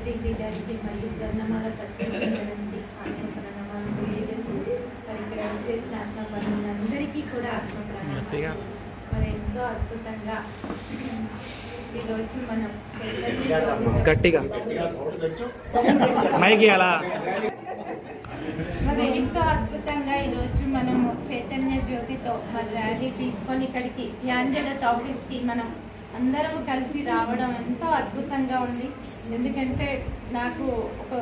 పత్రిజీ గారికి మరియు స్వర్ణమాల పత్రిజీ గారికి ఆత్మ ప్రణామాలు తెలియజేసి మరి ఇక్కడ చేసిన ఆత్మ బంధువులందరికీ కూడా ఆత్మ ప్రణామాలు. మరి ఎంతో అద్భుతంగా ఈరోజు మనం గట్టిగా మైకి అలా మరి ఎంతో అద్భుతంగా ఈరోజు మనము చైతన్య జ్యోతితో మరి ర్యాలీ తీసుకొని ఇక్కడికి ధ్యాన్ జగత్ ఆఫీస్కి మనం అందరం కలిసి రావడం ఎంతో అద్భుతంగా ఉంది. ఎందుకంటే నాకు ఒక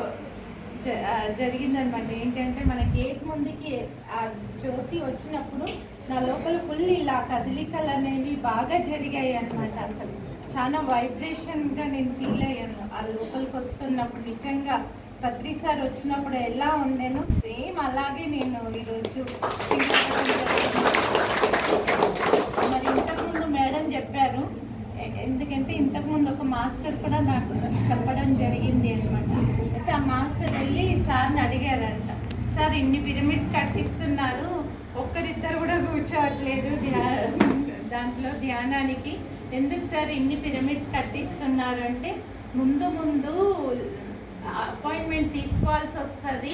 జరిగిందనమాట. ఏంటంటే మన గేట్ ముందుకి ఆ జ్యోతి వచ్చినప్పుడు నా లోపల ఫుల్ ఇలా కదలికలు అనేవి బాగా జరిగాయి అన్నమాట. అసలు చాలా వైబ్రేషన్గా నేను ఫీల్ అయ్యాను ఆ లోపలికి వస్తున్నప్పుడు. నిజంగా పత్రి సార్ వచ్చినప్పుడు ఎలా ఉండేనో సేమ్ అలాగే నేను ఈరోజు మరి ఇంతకుముందు మేడం చెప్పారు. ఎందుకంటే ఇంతకుముందు ఒక మాస్టర్ కూడా నాకు చెప్పడం జరిగింది అనమాట. అయితే ఆ మాస్టర్ వెళ్ళి సార్ని అడిగారంట, సార్ ఇన్ని పిరమిడ్స్ కట్టిస్తున్నారు, ఒక్కరిద్దరు కూడా కూర్చోవట్లేదు దాంట్లో ధ్యానానికి, ఎందుకు సార్ ఇన్ని పిరమిడ్స్ కట్టిస్తున్నారు అంటే, ముందు అపాయింట్మెంట్ తీసుకోవాల్సి వస్తుంది,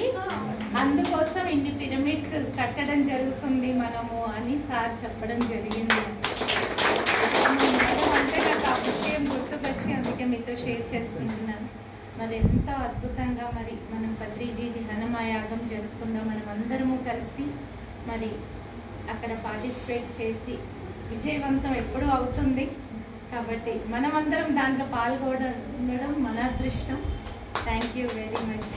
అందుకోసం ఇన్ని పిరమిడ్స్ కట్టడం జరుగుతుంది మనము అని సార్ చెప్పడం జరిగింది. అంటే నాకు ఆ విషయం గుర్తుకొచ్చి అందుకే మీతో షేర్ చేసుకుంటున్నాను. మరి ఎంతో అద్భుతంగా మరి మనం పత్రిజీ ధ్యానమాయాగం జరుపుకుందాం. మనం అందరము కలిసి మరి అక్కడ పార్టిసిపేట్ చేసి విజయవంతం ఎప్పుడూ అవుతుంది కాబట్టి మనమందరం దాంట్లో పాల్గొనడం మన అదృష్టం. Thank you very much.